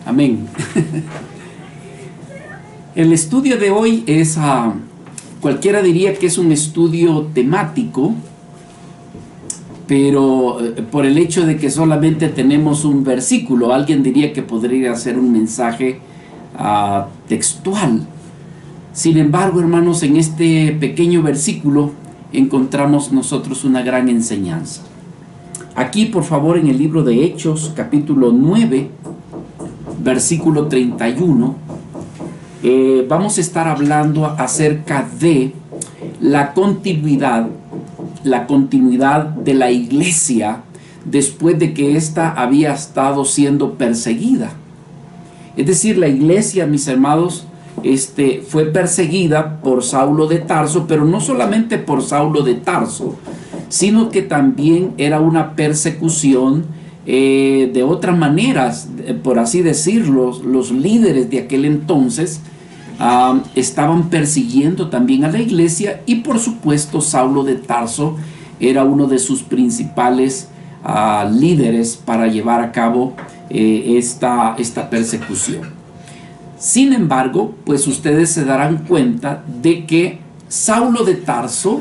Amén. El estudio de hoy es, cualquiera diría que es un estudio temático, pero por el hecho de que solamente tenemos un versículo, alguien diría que podría ser un mensaje textual. Sin embargo, hermanos, en este pequeño versículo encontramos nosotros una gran enseñanza. Aquí, por favor, en el libro de Hechos, capítulo 9, versículo 31, vamos a estar hablando acerca de la continuidad de la iglesia después de que ésta había estado siendo perseguida. Es decir, la iglesia, mis hermanos, fue perseguida por Saulo de Tarso, pero no solamente por Saulo de Tarso, sino que también era una persecución de otras maneras, por así decirlo. Los líderes de aquel entonces estaban persiguiendo también a la iglesia, y por supuesto Saulo de Tarso era uno de sus principales líderes para llevar a cabo esta persecución. Sin embargo, pues ustedes se darán cuenta de que Saulo de Tarso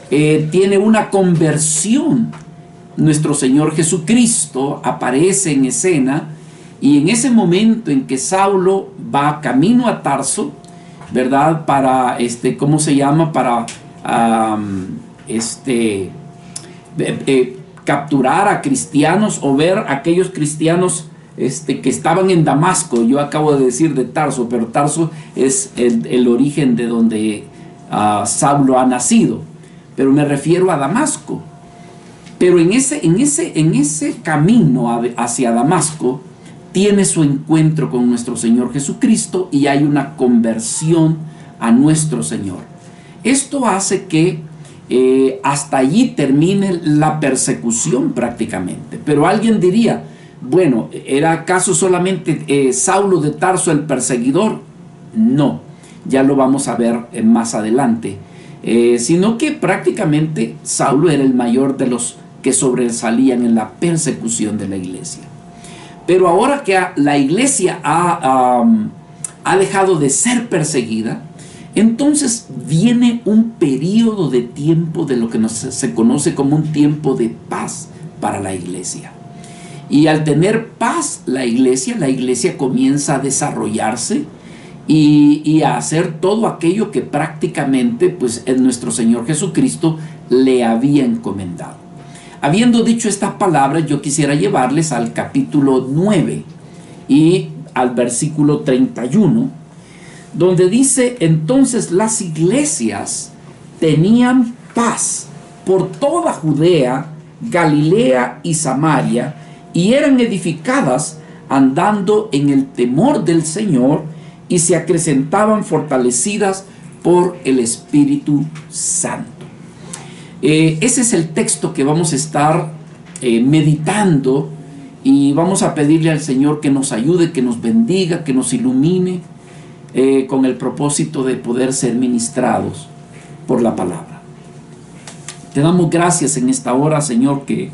tiene una conversión. Nuestro Señor Jesucristo aparece en escena, y en ese momento en que Saulo va camino a Tarso, ¿verdad? Para, ¿cómo se llama? Para capturar a cristianos, o ver a aquellos cristianos que estaban en Damasco. Yo acabo de decir de Tarso, pero Tarso es el origen de donde Saulo ha nacido, pero me refiero a Damasco. Pero en ese camino hacia Damasco tiene su encuentro con nuestro Señor Jesucristo, y hay una conversión a nuestro Señor. Esto hace que hasta allí termine la persecución prácticamente. Pero alguien diría, bueno, ¿era acaso solamente Saulo de Tarso el perseguidor? No, ya lo vamos a ver más adelante. Sino que prácticamente Saulo era el mayor de los que sobresalían en la persecución de la iglesia. Pero ahora que la iglesia ha dejado de ser perseguida, entonces viene un periodo de tiempo de lo que se conoce como un tiempo de paz para la iglesia. Y al tener paz la iglesia comienza a desarrollarse y a hacer todo aquello que prácticamente pues nuestro Señor Jesucristo le había encomendado. Habiendo dicho estas palabras, yo quisiera llevarles al capítulo 9 y al versículo 31, donde dice: entonces las iglesias tenían paz por toda Judea, Galilea y Samaria, y eran edificadas andando en el temor del Señor, y se acrecentaban fortalecidas por el Espíritu Santo. Ese es el texto que vamos a estar meditando, y vamos a pedirle al Señor que nos ayude, que nos bendiga, que nos ilumine, con el propósito de poder ser ministrados por la palabra. Te damos gracias en esta hora, Señor, que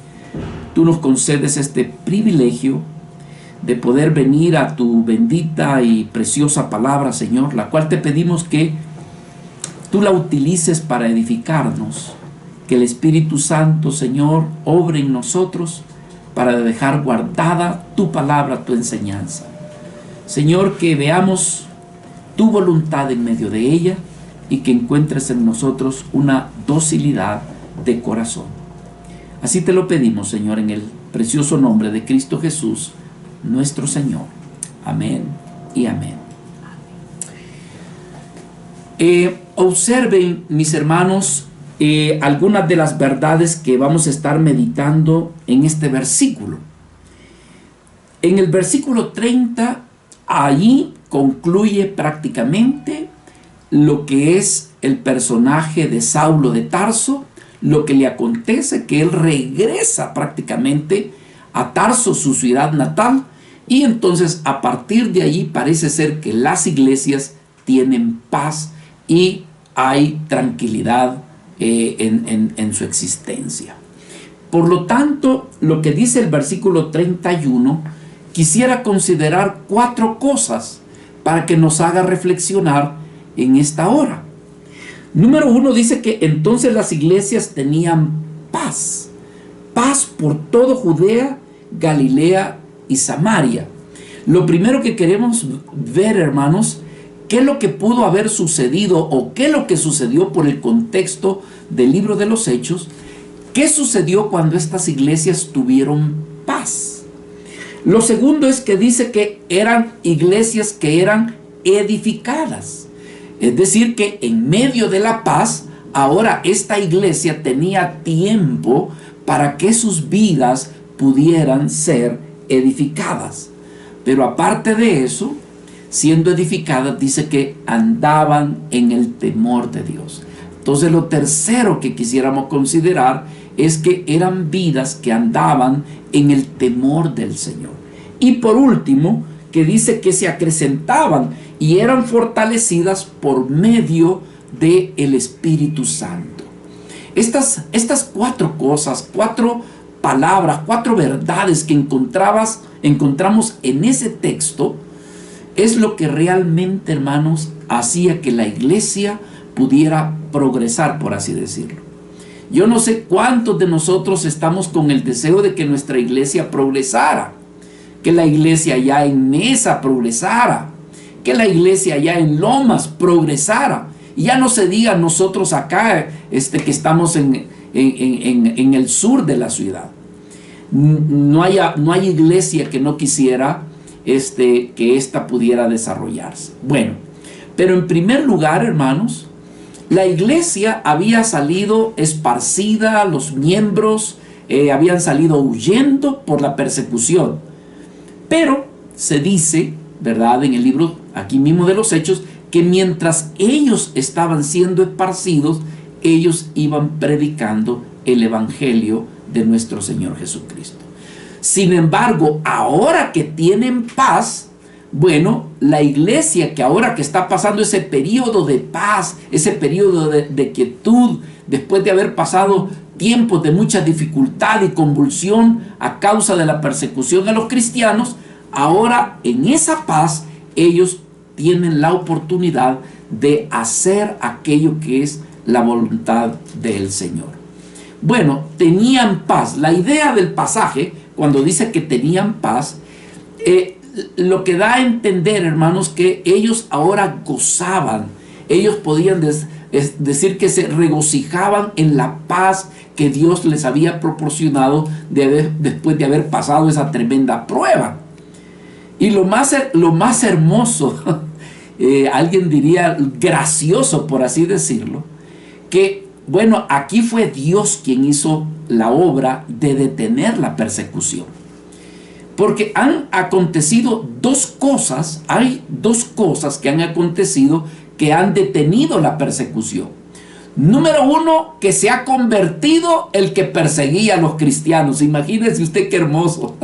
tú nos concedes este privilegio de poder venir a tu bendita y preciosa palabra, Señor, la cual te pedimos que tú la utilices para edificarnos. Que el Espíritu Santo, Señor, obre en nosotros para dejar guardada tu palabra, tu enseñanza. Señor, que veamos tu voluntad en medio de ella, y que encuentres en nosotros una docilidad de corazón. Así te lo pedimos, Señor, en el precioso nombre de Cristo Jesús, nuestro Señor. Amén y amén. Observen, mis hermanos, algunas de las verdades que vamos a estar meditando en este versículo. En el versículo 30, allí concluye prácticamente lo que es el personaje de Saulo de Tarso, lo que le acontece, que él regresa prácticamente a Tarso, su ciudad natal, y entonces a partir de allí parece ser que las iglesias tienen paz y hay tranquilidad en su existencia. Por lo tanto, lo que dice el versículo 31 quisiera considerar 4 cosas para que nos haga reflexionar en esta hora. Número 1 dice que entonces las iglesias tenían paz. Paz por todo Judea, Galilea y Samaria. Lo primero que queremos ver, hermanos, qué es lo que pudo haber sucedido o qué es lo que sucedió por el contexto del libro de los Hechos. ¿Qué sucedió cuando estas iglesias tuvieron paz? Lo segundo es que dice que eran iglesias que eran edificadas. Es decir, que en medio de la paz, ahora esta iglesia tenía tiempo para que sus vidas pudieran ser edificadas. Pero aparte de eso, siendo edificadas, dice que andaban en el temor de Dios. Entonces lo tercero que quisiéramos considerar es que eran vidas que andaban en el temor del Señor. Y por último, que dice que se acrecentaban y eran fortalecidas por medio del Espíritu Santo. Estas 4 cosas, 4 palabras, 4 verdades que encontramos en ese texto, es lo que realmente, hermanos, hacía que la iglesia pudiera progresar, por así decirlo. Yo no sé cuántos de nosotros estamos con el deseo de que nuestra iglesia progresara, que la iglesia allá en Mesa progresara, que la iglesia allá en Lomas progresara. Y ya no se diga nosotros acá, que estamos en el sur de la ciudad. No hay iglesia que no quisiera que ésta pudiera desarrollarse. Bueno, pero en primer lugar, hermanos, la iglesia había salido esparcida, los miembros habían salido huyendo por la persecución. Pero se dice, ¿verdad?, en el libro aquí mismo de los Hechos, que mientras ellos estaban siendo esparcidos, ellos iban predicando el evangelio de nuestro Señor Jesucristo. Sin embargo, ahora que tienen paz, bueno, la iglesia que ahora que está pasando ese periodo de paz, ese periodo de quietud, después de haber pasado tiempos de mucha dificultad y convulsión a causa de la persecución de los cristianos, ahora en esa paz ellos tienen la oportunidad de hacer aquello que es la voluntad del Señor. Bueno, tenían paz. La idea del pasaje, cuando dice que tenían paz, lo que da a entender, hermanos, que ellos ahora gozaban. Ellos podían decir que se regocijaban en la paz que Dios les había proporcionado después de haber pasado esa tremenda prueba. Y lo más hermoso, alguien diría gracioso, por así decirlo, que bueno, aquí fue Dios quien hizo la obra de detener la persecución. Porque han acontecido 2 cosas, hay 2 cosas que han acontecido que han detenido la persecución. Número 1, que se ha convertido el que perseguía a los cristianos. Imagínese usted qué hermoso.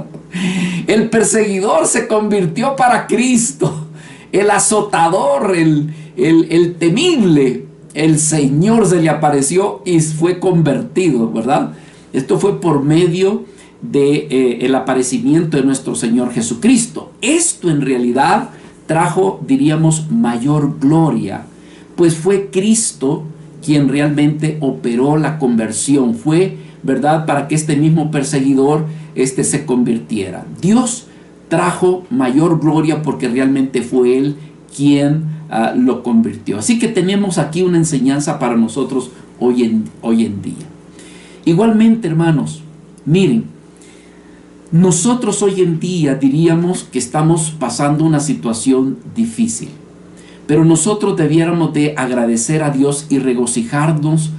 El perseguidor se convirtió para Cristo. El azotador, el temible, el Señor se le apareció y fue convertido, ¿verdad? Esto fue por medio del aparecimiento de nuestro Señor Jesucristo. Esto en realidad trajo, diríamos, mayor gloria, pues fue Cristo quien realmente operó la conversión. Fue, ¿verdad?, para que este mismo perseguidor se convirtiera. Dios trajo mayor gloria porque realmente fue Él quien lo convirtió. Así que tenemos aquí una enseñanza para nosotros hoy en día. Igualmente, hermanos, miren, nosotros hoy en día diríamos que estamos pasando una situación difícil, pero nosotros debiéramos de agradecer a Dios y regocijarnos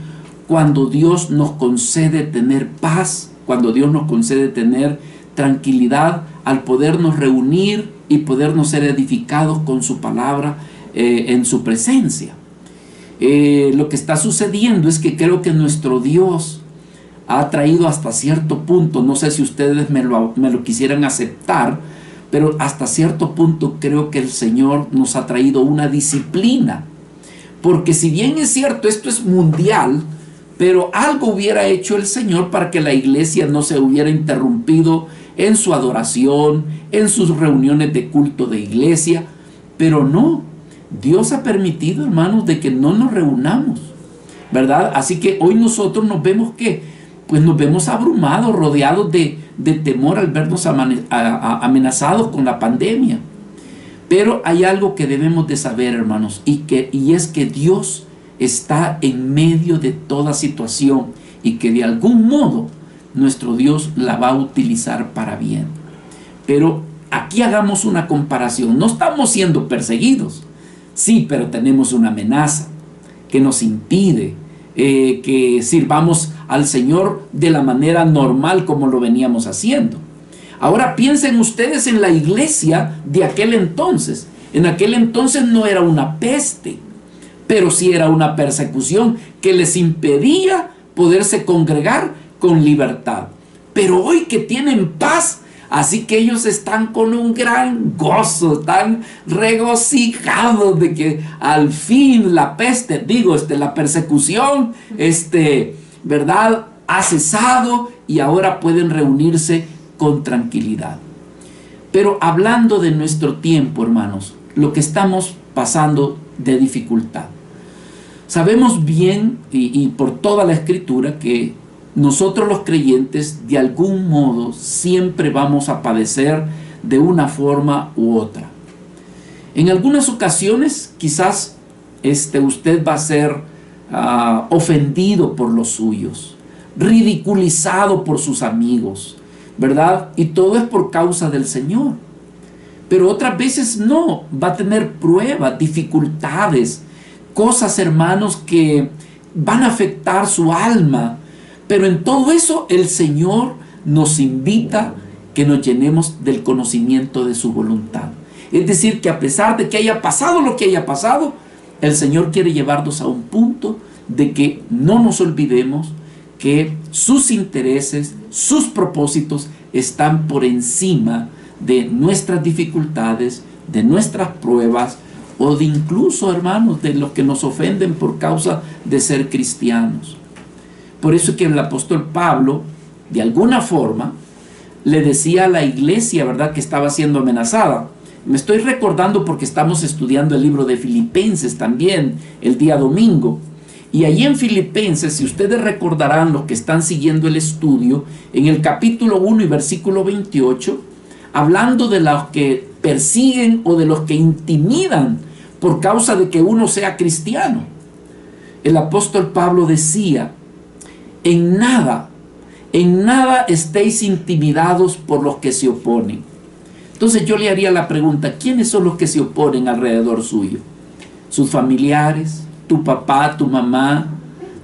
cuando Dios nos concede tener paz, cuando Dios nos concede tener tranquilidad al podernos reunir y podernos ser edificados con su palabra en su presencia. Lo que está sucediendo es que creo que nuestro Dios ha traído hasta cierto punto, no sé si ustedes me lo quisieran aceptar, pero hasta cierto punto creo que el Señor nos ha traído una disciplina. Porque si bien es cierto, esto es mundial, pero algo hubiera hecho el Señor para que la iglesia no se hubiera interrumpido en su adoración, en sus reuniones de culto de iglesia, pero no, Dios ha permitido, hermanos, de que no nos reunamos, ¿verdad? Así que hoy nosotros nos vemos pues nos vemos abrumados, rodeados de temor al vernos amenazados con la pandemia. Pero hay algo que debemos de saber, hermanos, y es que Dios está en medio de toda situación y que de algún modo nuestro Dios la va a utilizar para bien. Pero aquí hagamos una comparación. No estamos siendo perseguidos, sí, pero tenemos una amenaza que nos impide que sirvamos al Señor de la manera normal como lo veníamos haciendo. Ahora piensen ustedes en la iglesia de aquel entonces. En aquel entonces no era una peste, pero sí era una persecución que les impedía poderse congregar con libertad. Pero hoy que tienen paz, así que ellos están con un gran gozo, están regocijados de que al fin la peste, la persecución, ¿verdad?, ha cesado y ahora pueden reunirse con tranquilidad. Pero hablando de nuestro tiempo, hermanos, lo que estamos pasando de dificultad. Sabemos bien y por toda la Escritura que nosotros los creyentes de algún modo siempre vamos a padecer de una forma u otra. En algunas ocasiones quizás usted va a ser ofendido por los suyos, ridiculizado por sus amigos, ¿verdad? Y todo es por causa del Señor. Pero otras veces no, va a tener pruebas, dificultades, cosas, hermanos, que van a afectar su alma. Pero en todo eso el Señor nos invita que nos llenemos del conocimiento de su voluntad. Es decir, que a pesar de que haya pasado lo que haya pasado, el Señor quiere llevarnos a un punto de que no nos olvidemos que sus intereses, sus propósitos están por encima de nuestras dificultades, de nuestras pruebas o de incluso, hermanos, de los que nos ofenden por causa de ser cristianos. Por eso que el apóstol Pablo, de alguna forma, le decía a la iglesia, ¿verdad?, que estaba siendo amenazada. Me estoy recordando porque estamos estudiando el libro de Filipenses también el día domingo. Y allí en Filipenses, si ustedes recordarán, los que están siguiendo el estudio, en el capítulo 1 y versículo 28, hablando de los que persiguen o de los que intimidan por causa de que uno sea cristiano, el apóstol Pablo decía: en nada estéis intimidados por los que se oponen. Entonces yo le haría la pregunta: ¿quiénes son los que se oponen alrededor suyo? Sus familiares, tu papá, tu mamá,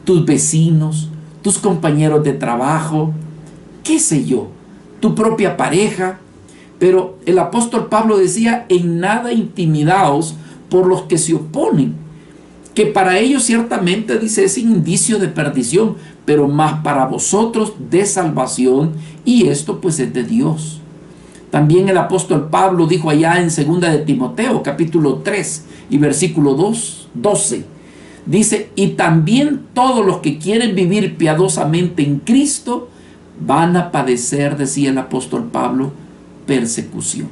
tus vecinos, tus compañeros de trabajo, qué sé yo, tu propia pareja. Pero el apóstol Pablo decía: en nada intimidaos por los que se oponen, que para ellos ciertamente, dice, es indicio de perdición, pero más para vosotros de salvación, y esto pues es de Dios. También el apóstol Pablo dijo allá en 2 de Timoteo, capítulo 3 y versículo 12, dice: y también todos los que quieren vivir piadosamente en Cristo van a padecer, decía el apóstol Pablo, persecución.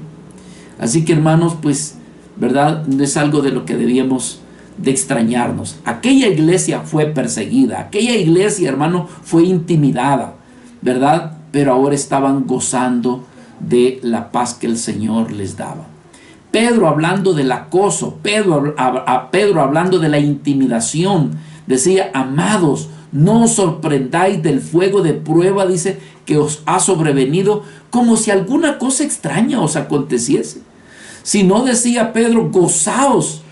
Así que, hermanos, pues, ¿verdad?, no es algo de lo que debíamos de extrañarnos. Aquella iglesia fue perseguida, aquella iglesia, hermano, fue intimidada, ¿verdad? Pero ahora estaban gozando de la paz que el Señor les daba. Pedro, hablando del acoso, Pedro hablando de la intimidación, decía: amados, no os sorprendáis del fuego de prueba, dice, que os ha sobrevenido, como si alguna cosa extraña os aconteciese. Si no, decía Pedro, gozaos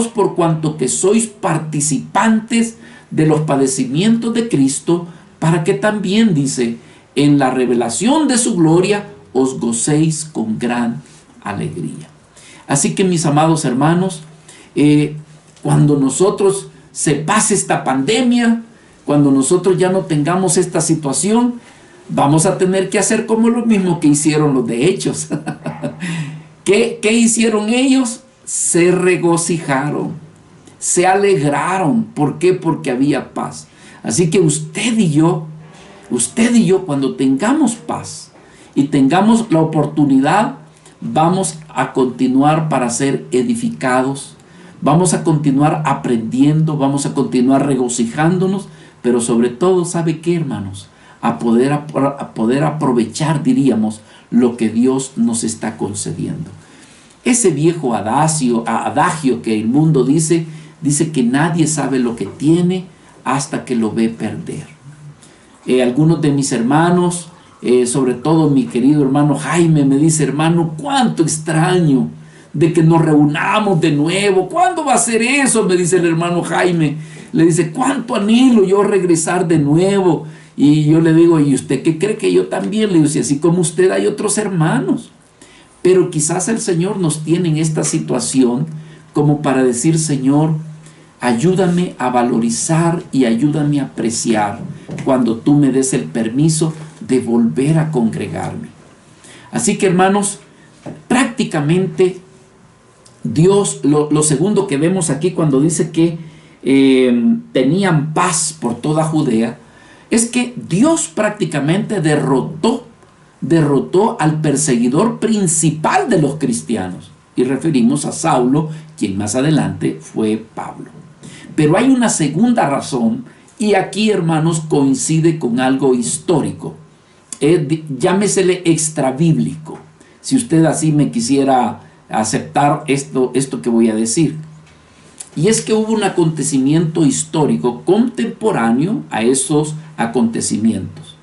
por cuanto que sois participantes de los padecimientos de Cristo, para que también, dice, en la revelación de su gloria os gocéis con gran alegría. Así que, mis amados hermanos, cuando nosotros se pase esta pandemia, cuando nosotros ya no tengamos esta situación, vamos a tener que hacer como lo mismo que hicieron los de Hechos. ¿Qué hicieron ellos? Se regocijaron, se alegraron. ¿Por qué? Porque había paz. Así que usted y yo, cuando tengamos paz y tengamos la oportunidad, vamos a continuar para ser edificados, vamos a continuar aprendiendo, vamos a continuar regocijándonos, pero sobre todo, ¿sabe qué, hermanos? A poder aprovechar, diríamos, lo que Dios nos está concediendo. Ese viejo adagio que el mundo dice que nadie sabe lo que tiene hasta que lo ve perder. Algunos de mis hermanos, sobre todo mi querido hermano Jaime, me dice: hermano, cuánto extraño de que nos reunamos de nuevo. ¿Cuándo va a ser eso?, me dice el hermano Jaime. Le dice: cuánto anhelo yo regresar de nuevo. Y yo le digo: ¿y usted qué cree? Que yo también. Le digo: si así como usted hay otros hermanos. Pero quizás el Señor nos tiene en esta situación como para decir: Señor, ayúdame a valorizar y ayúdame a apreciar cuando tú me des el permiso de volver a congregarme. Así que, hermanos, prácticamente Dios, lo segundo que vemos aquí cuando dice que tenían paz por toda Judea, es que Dios prácticamente derrotó al perseguidor principal de los cristianos, y referimos a Saulo, quien más adelante fue Pablo. Pero hay una segunda razón, y aquí, hermanos, coincide con algo histórico, llámesele extrabíblico, si usted así me quisiera aceptar esto que voy a decir. Y es que hubo un acontecimiento histórico contemporáneo a esos acontecimientos.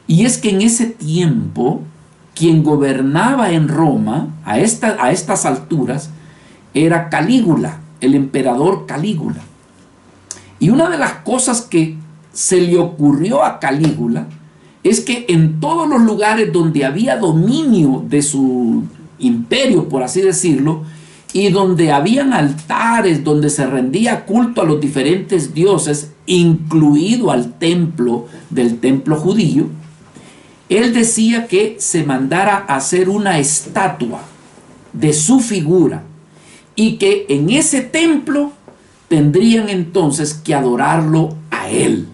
Y es que en ese tiempo, quien gobernaba en Roma a estas alturas era Calígula, el emperador Calígula. Y una de las cosas que se le ocurrió a Calígula es que en todos los lugares donde había dominio de su imperio, por así decirlo, y donde habían altares, donde se rendía culto a los diferentes dioses, incluido al templo judío, él decía que se mandara a hacer una estatua de su figura y que en ese templo tendrían entonces que adorarlo a él.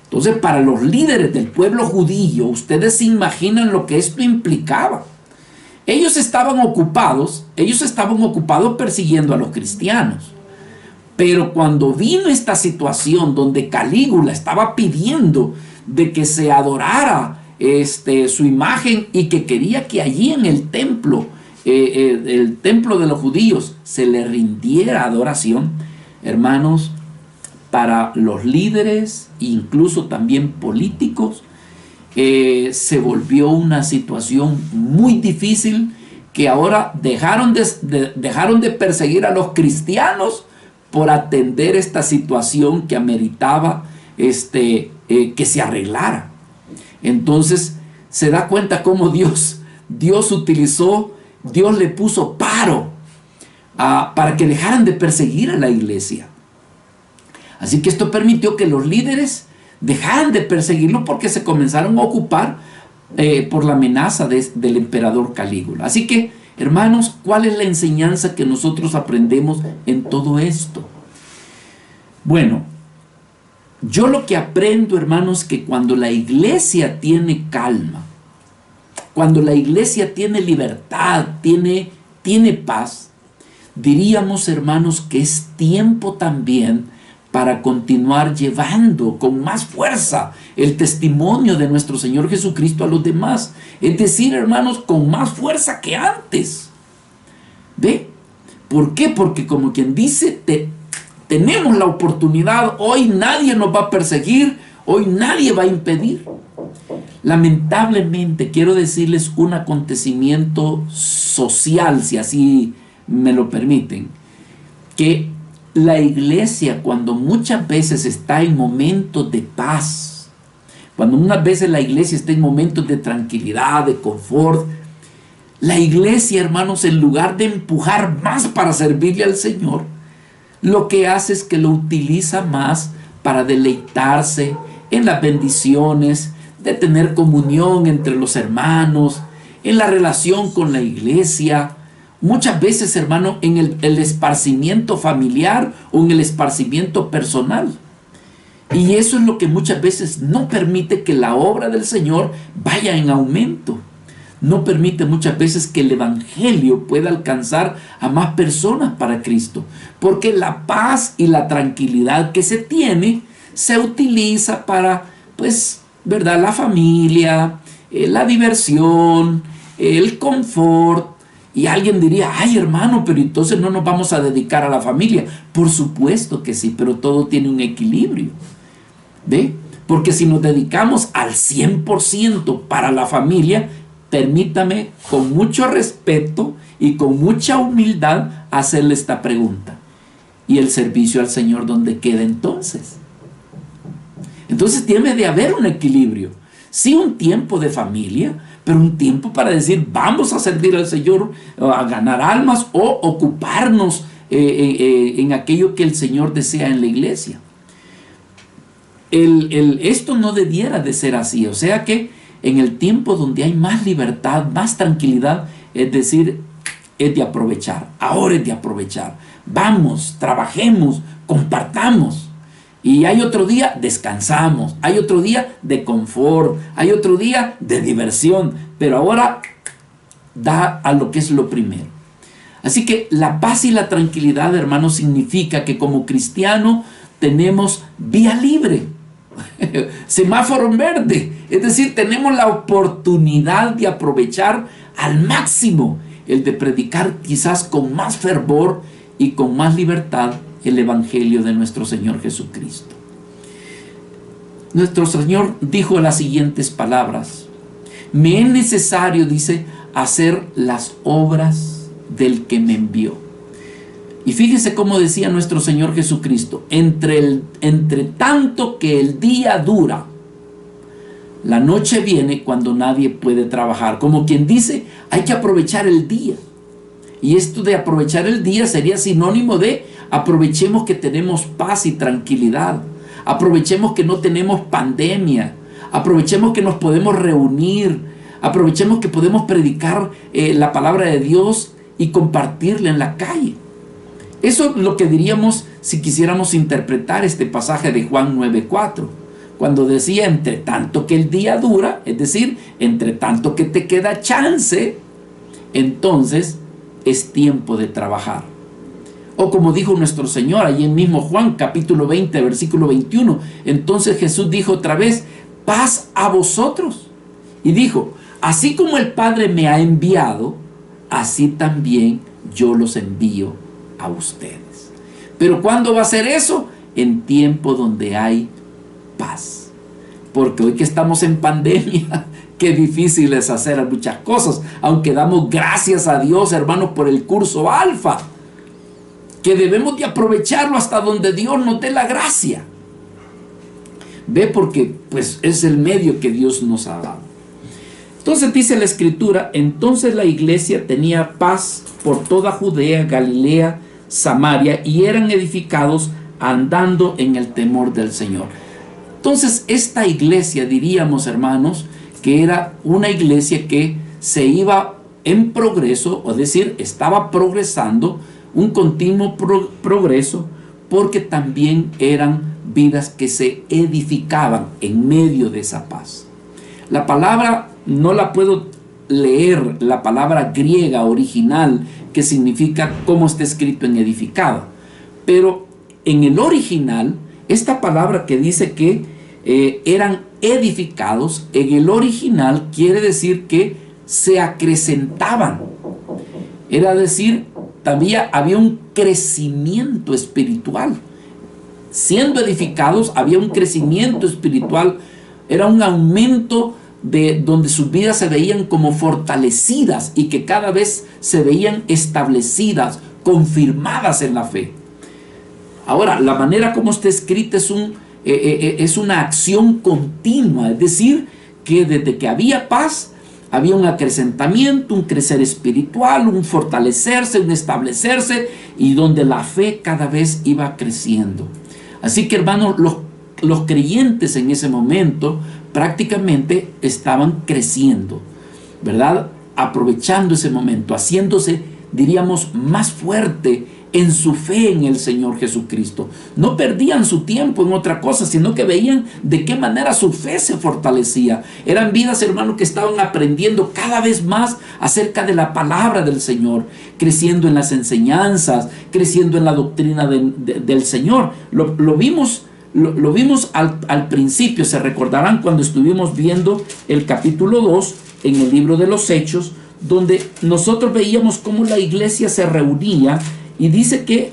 Entonces, para los líderes del pueblo judío, ustedes se imaginan lo que esto implicaba. Ellos estaban ocupados persiguiendo a los cristianos. Pero cuando vino esta situación donde Calígula estaba pidiendo de que se adorara su imagen y que quería que allí en el templo de los judíos se le rindiera adoración, hermanos, para los líderes, incluso también políticos, se volvió una situación muy difícil, que ahora dejaron de perseguir a los cristianos por atender esta situación que ameritaba que se arreglara. Entonces se da cuenta cómo Dios le puso paro para que dejaran de perseguir a la iglesia. Así que esto permitió que los líderes dejaran de perseguirlo, porque se comenzaron a ocupar por la amenaza del emperador Calígula. Así que, hermanos, ¿cuál es la enseñanza que nosotros aprendemos en todo esto? Bueno, yo lo que aprendo, hermanos, que cuando la iglesia tiene calma, cuando la iglesia tiene libertad, tiene paz, diríamos, hermanos, que es tiempo también para continuar llevando con más fuerza el testimonio de nuestro Señor Jesucristo a los demás. Es decir, hermanos, con más fuerza que antes. ¿Ve? ¿Por qué? Porque, como quien dice, tenemos la oportunidad. Hoy nadie nos va a perseguir, hoy nadie va a impedir. Lamentablemente, quiero decirles un acontecimiento social, si así me lo permiten, que la iglesia, cuando muchas veces está en momentos de paz, cuando unas veces la iglesia está en momentos de tranquilidad, de confort, la iglesia, hermanos, en lugar de empujar más para servirle al Señor, lo que hace es que lo utiliza más para deleitarse en las bendiciones, de tener comunión entre los hermanos, en la relación con la iglesia. Muchas veces, hermano, en el esparcimiento familiar o en el esparcimiento personal. Y eso es lo que muchas veces no permite que la obra del Señor vaya en aumento. No permite muchas veces que el evangelio pueda alcanzar a más personas para Cristo. Porque la paz y la tranquilidad que se tiene se utiliza para, pues, ¿verdad?, la familia, la diversión, el confort. Y alguien diría, ay hermano, pero entonces no nos vamos a dedicar a la familia. Por supuesto que sí, pero todo tiene un equilibrio. ¿Ve? Porque si nos dedicamos al 100% para la familia, permítame con mucho respeto y con mucha humildad hacerle esta pregunta. ¿Y el servicio al Señor dónde queda entonces? Entonces tiene de haber un equilibrio. Sí, un tiempo de familia, pero un tiempo para decir, vamos a servir al Señor, a ganar almas o ocuparnos en aquello que el Señor desea en la iglesia. Esto no debiera de ser así. O sea que en el tiempo donde hay más libertad, más tranquilidad, es decir, es de aprovechar. Ahora es de aprovechar. Vamos, trabajemos, compartamos. Y hay otro día, descansamos. Hay otro día de confort. Hay otro día de diversión. Pero ahora da a lo que es lo primero. Así que la paz y la tranquilidad, hermanos, significa que como cristiano tenemos vía libre. Semáforo en verde. Es decir, tenemos la oportunidad de aprovechar al máximo el de predicar quizás con más fervor y con más libertad el evangelio de nuestro Señor Jesucristo. Nuestro Señor dijo las siguientes palabras: me es necesario, dice, hacer las obras del que me envió. Y fíjese cómo decía nuestro Señor Jesucristo: entre tanto que el día dura, la noche viene cuando nadie puede trabajar. Como quien dice, hay que aprovechar el día. Y esto de aprovechar el día sería sinónimo de aprovechemos que tenemos paz y tranquilidad. Aprovechemos que no tenemos pandemia. Aprovechemos que nos podemos reunir. Aprovechemos que podemos predicar la palabra de Dios y compartirla en la calle. Eso es lo que diríamos si quisiéramos interpretar este pasaje de Juan 9:4, cuando decía entre tanto que el día dura, es decir, entre tanto que te queda chance, entonces es tiempo de trabajar. O como dijo nuestro Señor allí en mismo Juan capítulo 20 versículo 21, entonces Jesús dijo otra vez: paz a vosotros. Y dijo: así como el Padre me ha enviado, así también yo los envío a ustedes. Pero ¿cuándo va a ser eso? En tiempo donde hay paz. Porque hoy que estamos en pandemia, qué difícil es hacer muchas cosas, aunque damos gracias a Dios, hermanos, por el curso Alfa, que debemos de aprovecharlo hasta donde Dios nos dé la gracia. Ve, porque pues es el medio que Dios nos ha dado. Entonces dice la Escritura: entonces la iglesia tenía paz por toda Judea, Galilea, Samaria, y eran edificados andando en el temor del Señor. Entonces esta iglesia, diríamos, hermanos, que era una iglesia que se iba en progreso, es decir, estaba progresando, un continuo progreso, porque también eran vidas que se edificaban en medio de esa paz. La palabra no la puedo leer, la palabra griega original que significa como está escrito en edificado, pero en el original, esta palabra que dice que eran edificados, en el original quiere decir que se acrecentaban. Era decir, también había un crecimiento espiritual. Siendo edificados, había un crecimiento espiritual, era un aumento de donde sus vidas se veían como fortalecidas y que cada vez se veían establecidas, confirmadas en la fe. Ahora, la manera como está escrita es una acción continua, es decir, que desde que había paz, había un acrecentamiento, un crecer espiritual, un fortalecerse, un establecerse, y donde la fe cada vez iba creciendo. Así que, hermanos, los creyentes en ese momento prácticamente estaban creciendo, ¿verdad? Aprovechando ese momento, haciéndose, diríamos, más fuerte en su fe en el Señor Jesucristo. No perdían su tiempo en otra cosa, sino que veían de qué manera su fe se fortalecía. Eran vidas, hermanos, que estaban aprendiendo cada vez más acerca de la palabra del Señor, creciendo en las enseñanzas, creciendo en la doctrina del Señor. Lo vimos al principio. Se recordarán cuando estuvimos viendo el capítulo 2 en el libro de los Hechos, donde nosotros veíamos cómo la iglesia se reunía, y dice que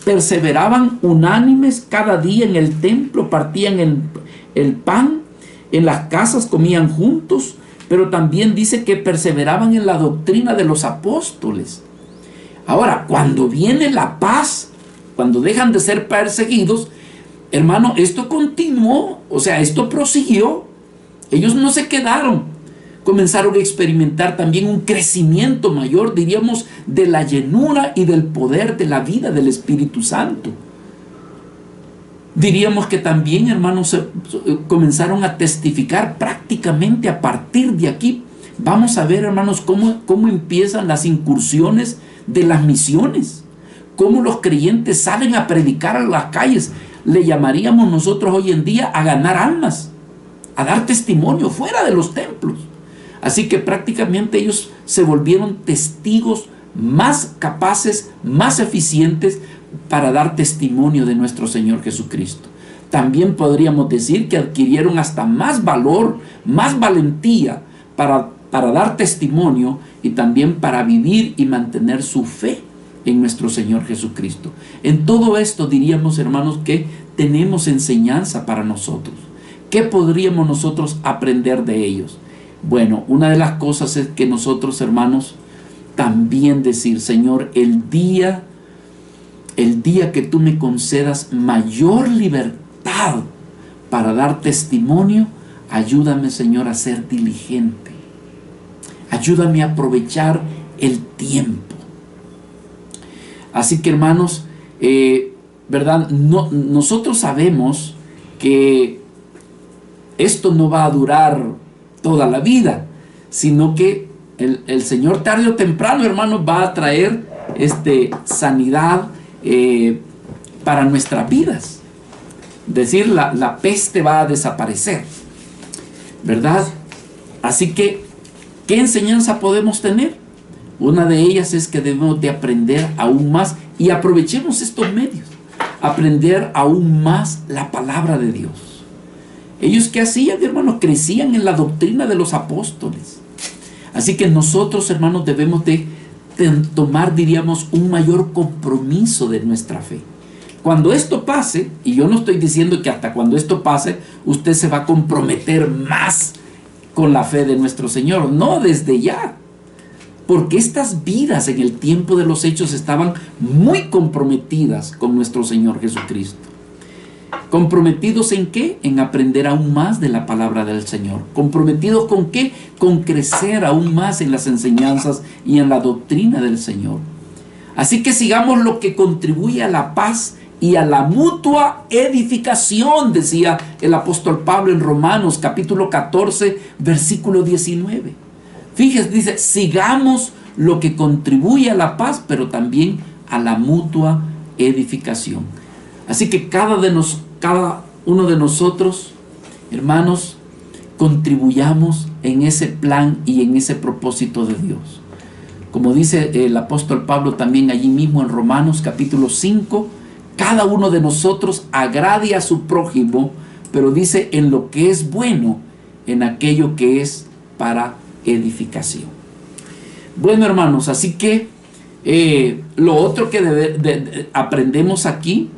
perseveraban unánimes cada día en el templo, partían el pan, en las casas comían juntos, pero también dice que perseveraban en la doctrina de los apóstoles. Ahora, cuando viene la paz, cuando dejan de ser perseguidos, hermano, esto continuó, o sea, esto prosiguió. Ellos no se quedaron. Comenzaron a experimentar también un crecimiento mayor, diríamos, de la llenura y del poder de la vida del Espíritu Santo. Diríamos que también, hermanos, comenzaron a testificar prácticamente a partir de aquí. Vamos a ver, hermanos, cómo empiezan las incursiones de las misiones, cómo los creyentes salen a predicar a las calles. Le llamaríamos nosotros hoy en día a ganar almas, a dar testimonio fuera de los templos. Así que prácticamente ellos se volvieron testigos más capaces, más eficientes para dar testimonio de nuestro Señor Jesucristo. También podríamos decir que adquirieron hasta más valor, más valentía para dar testimonio y también para vivir y mantener su fe en nuestro Señor Jesucristo. En todo esto diríamos, hermanos, que tenemos enseñanza para nosotros. ¿Qué podríamos nosotros aprender de ellos? Bueno, una de las cosas es que nosotros, hermanos, también decir: Señor, el día que tú me concedas mayor libertad para dar testimonio, ayúdame, Señor, a ser diligente. Ayúdame a aprovechar el tiempo. Así que, hermanos, ¿verdad? Nosotros sabemos que esto no va a durar toda la vida, sino que el Señor tarde o temprano, hermanos, va a traer sanidad para nuestras vidas. Es decir, la peste va a desaparecer, ¿verdad? Así que, ¿qué enseñanza podemos tener? Una de ellas es que debemos de aprender aún más, y aprovechemos estos medios, aprender aún más la palabra de Dios. Ellos, ¿qué hacían, hermanos? Crecían en la doctrina de los apóstoles. Así que nosotros, hermanos, debemos de tomar, diríamos, un mayor compromiso de nuestra fe. Cuando esto pase, y yo no estoy diciendo que hasta cuando esto pase usted se va a comprometer más con la fe de nuestro Señor. No, desde ya. Porque estas vidas en el tiempo de los Hechos estaban muy comprometidas con nuestro Señor Jesucristo. ¿Comprometidos en qué? En aprender aún más de la palabra del Señor. ¿Comprometidos con qué? Con crecer aún más en las enseñanzas y en la doctrina del Señor. Así que sigamos lo que contribuye a la paz y a la mutua edificación, decía el apóstol Pablo en Romanos capítulo 14, versículo 19. Fíjese, dice: sigamos lo que contribuye a la paz, pero también a la mutua edificación. Así que cada uno de nosotros, hermanos, contribuyamos en ese plan y en ese propósito de Dios. Como dice el apóstol Pablo también allí mismo en Romanos capítulo 5, cada uno de nosotros agrade a su prójimo, pero dice en lo que es bueno, en aquello que es para edificación. Bueno, hermanos, así que lo otro que aprendemos aquí,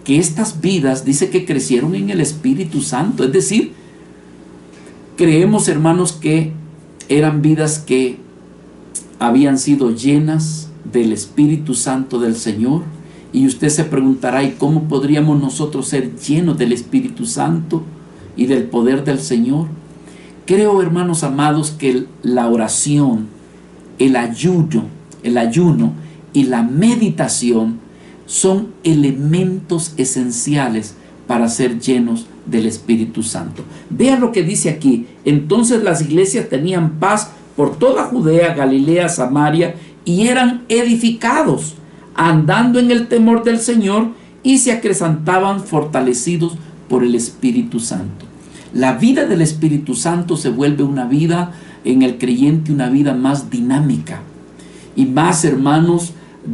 que estas vidas dice que crecieron en el Espíritu Santo. Es decir, creemos, hermanos, que eran vidas que habían sido llenas del Espíritu Santo del Señor. Y usted se preguntará: ¿y cómo podríamos nosotros ser llenos del Espíritu Santo y del poder del Señor? Creo, hermanos amados, que la oración, el ayuno y la meditación son elementos esenciales para ser llenos del Espíritu Santo. Vean lo que dice aquí: entonces las iglesias tenían paz por toda Judea, Galilea, Samaria, y eran edificados andando en el temor del Señor, y se acrecentaban fortalecidos por el Espíritu Santo. La vida del Espíritu Santo se vuelve una vida en el creyente, una vida más dinámica y más, hermanos,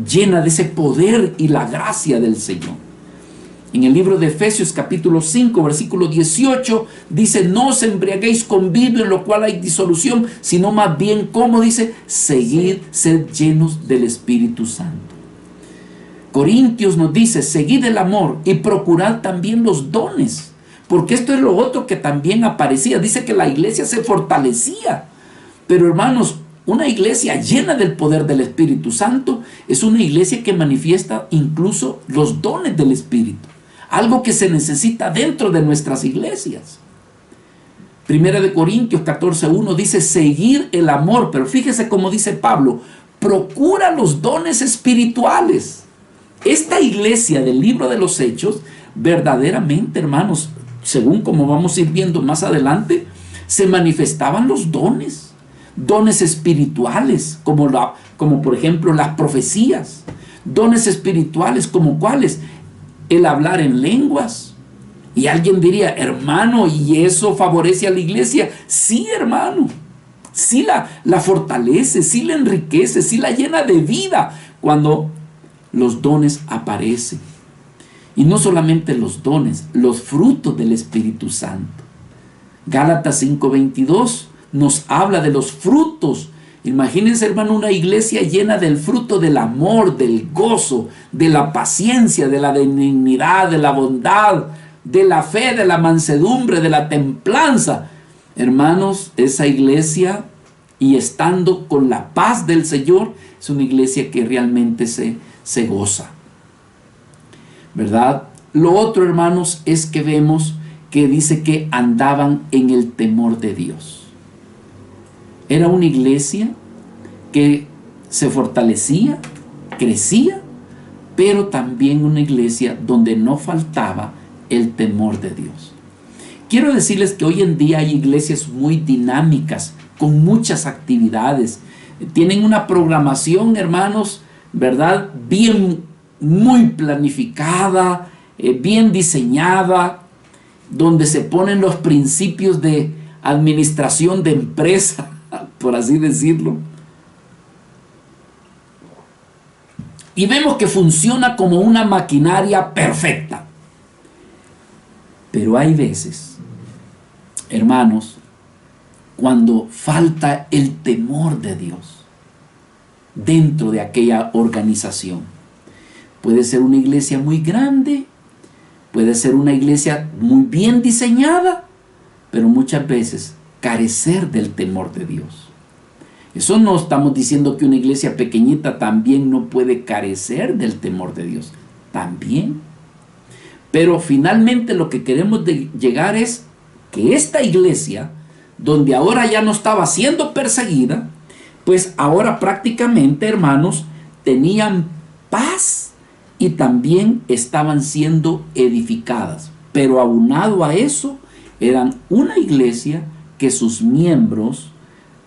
llena de ese poder y la gracia del Señor. En el libro de Efesios capítulo 5 versículo 18 dice: no os embriaguéis con vino, en lo cual hay disolución, sino más bien, como dice, seguid, sed llenos del Espíritu Santo. Corintios nos dice: seguid el amor y procurad también los dones, porque esto es lo otro que también aparecía. Dice que la iglesia se fortalecía, pero hermanos, una iglesia llena del poder del Espíritu Santo es una iglesia que manifiesta incluso los dones del Espíritu, algo que se necesita dentro de nuestras iglesias. Primera de Corintios 14:1 dice: seguir el amor, pero fíjese cómo dice Pablo: procura los dones espirituales. Esta iglesia del libro de los Hechos, verdaderamente, hermanos, según como vamos a ir viendo más adelante, se manifestaban los dones espirituales, como por ejemplo las profecías, dones espirituales como cuáles, el hablar en lenguas. Y alguien diría: hermano, ¿y eso favorece a la iglesia? Sí, hermano, sí la fortalece, sí la enriquece, sí la llena de vida cuando los dones aparecen. Y no solamente los dones, los frutos del Espíritu Santo. Gálatas 5:22 nos habla de los frutos. Imagínense, hermano, una iglesia llena del fruto del amor, del gozo, de la paciencia, de la benignidad, de la bondad, de la fe, de la mansedumbre, de la templanza. Hermanos, esa iglesia, y estando con la paz del Señor, es una iglesia que realmente se goza, ¿verdad? Lo otro, hermanos, es que vemos que dice que andaban en el temor de Dios. Era una iglesia que se fortalecía, crecía, pero también una iglesia donde no faltaba el temor de Dios. Quiero decirles que hoy en día hay iglesias muy dinámicas, con muchas actividades. Tienen una programación, hermanos, ¿verdad? Muy planificada, bien diseñada, donde se ponen los principios de administración de empresa, por así decirlo. Y vemos que funciona como una maquinaria perfecta. Pero hay veces, hermanos, cuando falta el temor de Dios dentro de aquella organización. Puede ser una iglesia muy grande, puede ser una iglesia muy bien diseñada, pero muchas veces carecer del temor de Dios. Eso no estamos diciendo que una iglesia pequeñita también no puede carecer del temor de Dios. También. Pero finalmente lo que queremos llegar es que esta iglesia, donde ahora ya no estaba siendo perseguida, pues ahora prácticamente, hermanos, tenían paz y también estaban siendo edificadas. Pero aunado a eso, eran una iglesia que sus miembros,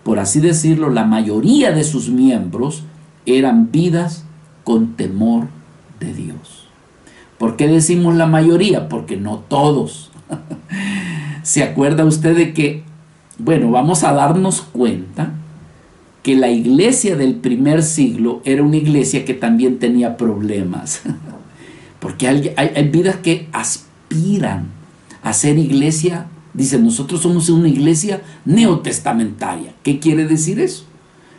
por así decirlo, la mayoría de sus miembros, eran vidas con temor de Dios. ¿Por qué decimos la mayoría? Porque no todos. ¿Se acuerda usted de que, bueno, vamos a darnos cuenta que la iglesia del primer siglo era una iglesia que también tenía problemas? Porque hay vidas que aspiran a ser iglesia. Dicen: nosotros somos una iglesia neotestamentaria. ¿Qué quiere decir eso?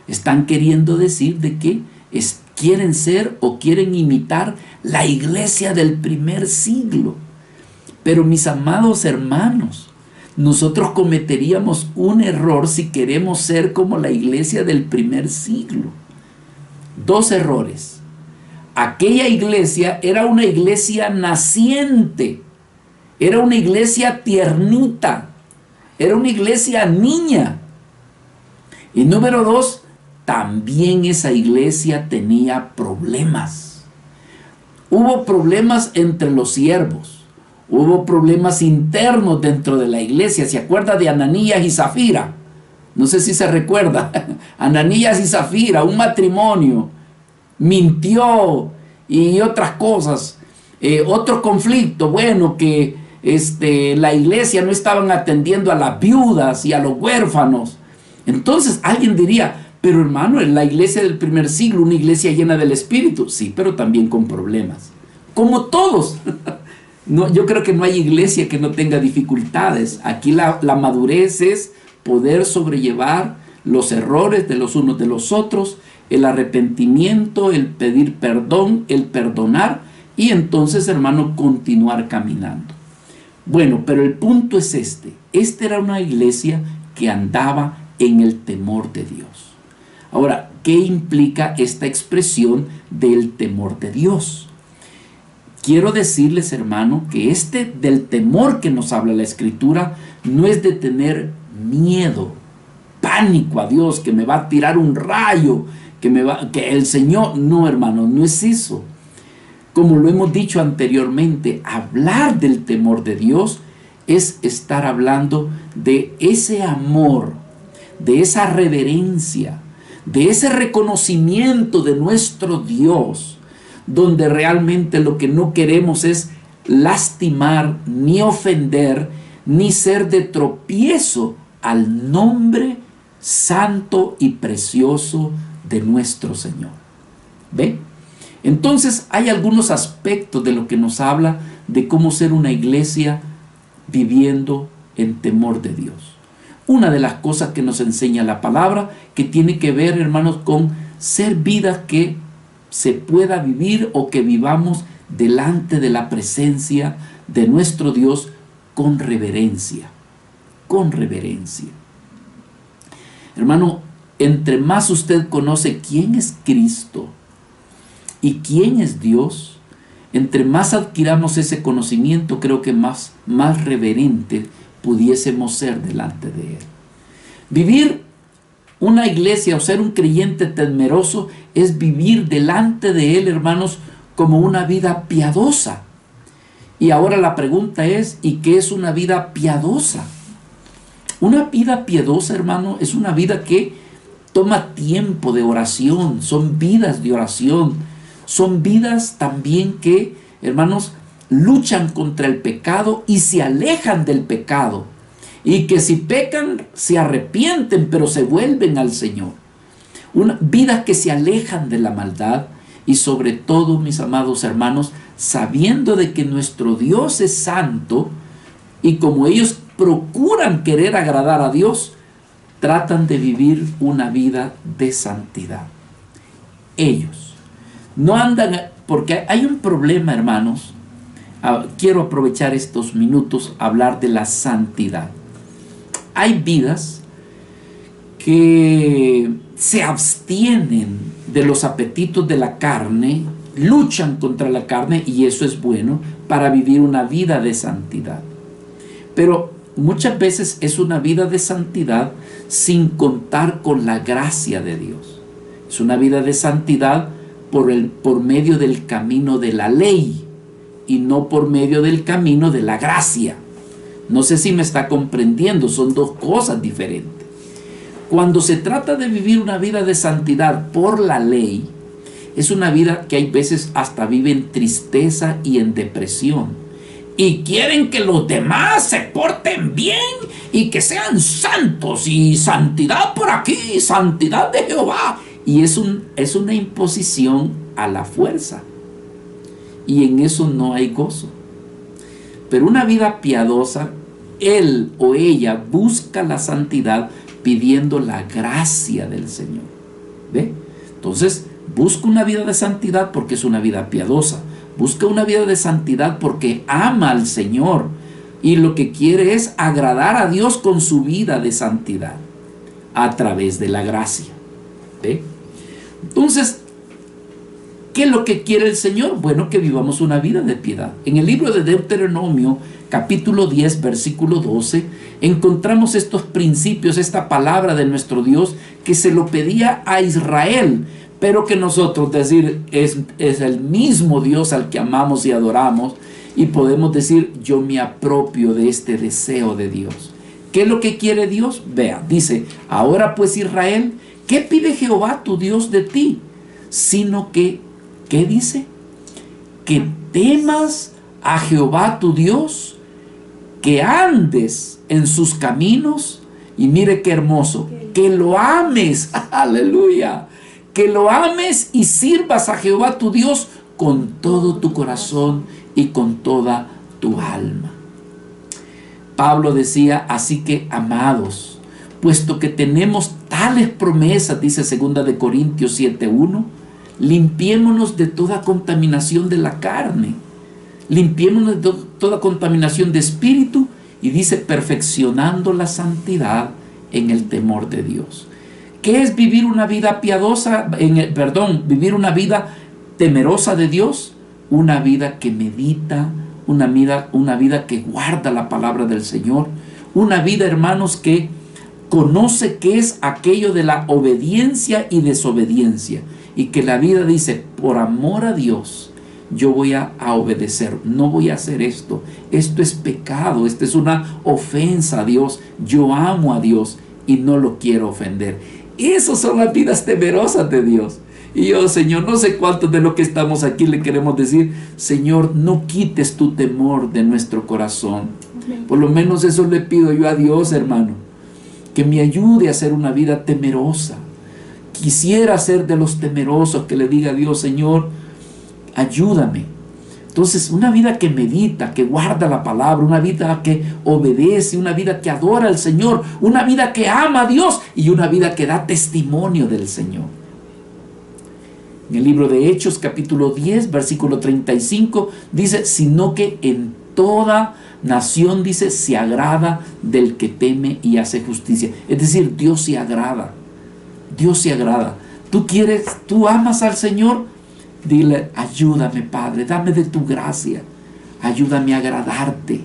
Están queriendo decir de que quieren ser o quieren imitar la iglesia del primer siglo. Pero mis amados hermanos, nosotros cometeríamos un error si queremos ser como la iglesia del primer siglo. Dos errores. Aquella iglesia era una iglesia naciente, era una iglesia tiernita, era una iglesia niña. Y número dos, también esa iglesia tenía problemas. Hubo problemas entre los siervos, hubo problemas internos dentro de la iglesia. ¿Se acuerda de Ananías y Zafira? No sé si se recuerda. Ananías y Zafira, un matrimonio, mintió y otras cosas. Otro conflicto, bueno, que la iglesia no estaban atendiendo a las viudas y a los huérfanos. Entonces alguien diría, pero hermano, en la iglesia del primer siglo, una iglesia llena del Espíritu, sí, pero también con problemas, como todos. No, yo creo que no hay iglesia que no tenga dificultades. Aquí la madurez es poder sobrellevar los errores de los unos de los otros, el arrepentimiento, el pedir perdón, el perdonar, y entonces, hermano, continuar caminando. Bueno, pero el punto es este. Esta era una iglesia que andaba en el temor de Dios. Ahora, ¿qué implica esta expresión del temor de Dios? Quiero decirles, hermano, que del temor que nos habla la Escritura no es de tener miedo, pánico a Dios, que me va a tirar un rayo, que el Señor, no, hermano, no es eso. Como lo hemos dicho anteriormente, hablar del temor de Dios es estar hablando de ese amor, de esa reverencia, de ese reconocimiento de nuestro Dios, donde realmente lo que no queremos es lastimar, ni ofender, ni ser de tropiezo al nombre santo y precioso de nuestro Señor. ¿Ve? Entonces hay algunos aspectos de lo que nos habla de cómo ser una iglesia viviendo en temor de Dios. Una de las cosas que nos enseña la palabra, que tiene que ver, hermanos, con ser vidas que se pueda vivir o que vivamos delante de la presencia de nuestro Dios con reverencia. Con reverencia. Hermano, entre más usted conoce quién es Cristo y quién es Dios, entre más adquiramos ese conocimiento, creo que más reverente pudiésemos ser delante de Él. Vivir una iglesia o ser un creyente temeroso es vivir delante de Él, hermanos, como una vida piadosa. Y ahora la pregunta es, ¿y qué es una vida piadosa? Una vida piadosa, hermano, es una vida que toma tiempo de oración, son vidas de oración. Son vidas también que, hermanos, luchan contra el pecado y se alejan del pecado. Y que si pecan, se arrepienten, pero se vuelven al Señor. Una vida que se alejan de la maldad y sobre todo, mis amados hermanos, sabiendo de que nuestro Dios es santo y como ellos procuran querer agradar a Dios, tratan de vivir una vida de santidad. Ellos no andan, porque hay un problema, hermanos. Quiero aprovechar estos minutos a hablar de la santidad. Hay vidas que se abstienen de los apetitos de la carne, luchan contra la carne, y eso es bueno para vivir una vida de santidad. Pero muchas veces es una vida de santidad sin contar con la gracia de Dios. Es una vida de santidad por medio del camino de la ley y no por medio del camino de la gracia. No sé si me está comprendiendo, son dos cosas diferentes. Cuando se trata de vivir una vida de santidad por la ley, es una vida que hay veces hasta vive en tristeza y en depresión. Y quieren que los demás se porten bien y que sean santos, y santidad por aquí, santidad de Jehová. Y es una imposición a la fuerza. Y en eso no hay gozo. Pero una vida piadosa, él o ella busca la santidad pidiendo la gracia del Señor. ¿Ve? Entonces, busca una vida de santidad porque es una vida piadosa. Busca una vida de santidad porque ama al Señor. Y lo que quiere es agradar a Dios con su vida de santidad a través de la gracia. ¿Ve? Entonces, ¿qué es lo que quiere el Señor? Bueno, que vivamos una vida de piedad. En el libro de Deuteronomio, capítulo 10, versículo 12, encontramos estos principios, esta palabra de nuestro Dios que se lo pedía a Israel, pero que nosotros decir es el mismo Dios al que amamos y adoramos, y podemos decir, yo me apropio de este deseo de Dios. ¿Qué es lo que quiere Dios? Vea, dice, ahora pues Israel, ¿qué pide Jehová tu Dios de ti? Sino que, ¿qué dice? que temas a Jehová tu Dios, que andes en sus caminos, y mire qué hermoso, que lo ames, aleluya, que lo ames y sirvas a Jehová tu Dios con todo tu corazón y con toda tu alma. Pablo decía, así que amados, puesto que tenemos tales promesas, dice 2 de Corintios 7:1, limpiémonos de toda contaminación de la carne, limpiémonos de toda contaminación de espíritu, y dice, perfeccionando la santidad en el temor de Dios. ¿Qué es vivir una vida piadosa? Vivir una vida temerosa de Dios, una vida que medita, una vida que guarda la palabra del Señor, una vida, hermanos, que conoce qué es aquello de la obediencia y desobediencia, y que la vida dice, por amor a Dios, yo voy a obedecer, no voy a hacer esto es pecado, esto es una ofensa a Dios, yo amo a Dios y no lo quiero ofender. Esas son las vidas temerosas de Dios. Y yo, Señor, no sé cuántos de los que estamos aquí le queremos decir, Señor, no quites tu temor de nuestro corazón. Por lo menos eso le pido yo a Dios, hermano, que me ayude a hacer una vida temerosa. Quisiera ser de los temerosos, que le diga a Dios, Señor, ayúdame. Entonces, una vida que medita, que guarda la palabra, una vida que obedece, una vida que adora al Señor, una vida que ama a Dios y una vida que da testimonio del Señor. En el libro de Hechos, capítulo 10, versículo 35, dice, sino que en toda nación, dice, se agrada del que teme y hace justicia. Es decir, Dios se agrada. Dios se agrada. Tú amas al Señor, dile, ayúdame, Padre, dame de tu gracia, ayúdame a agradarte,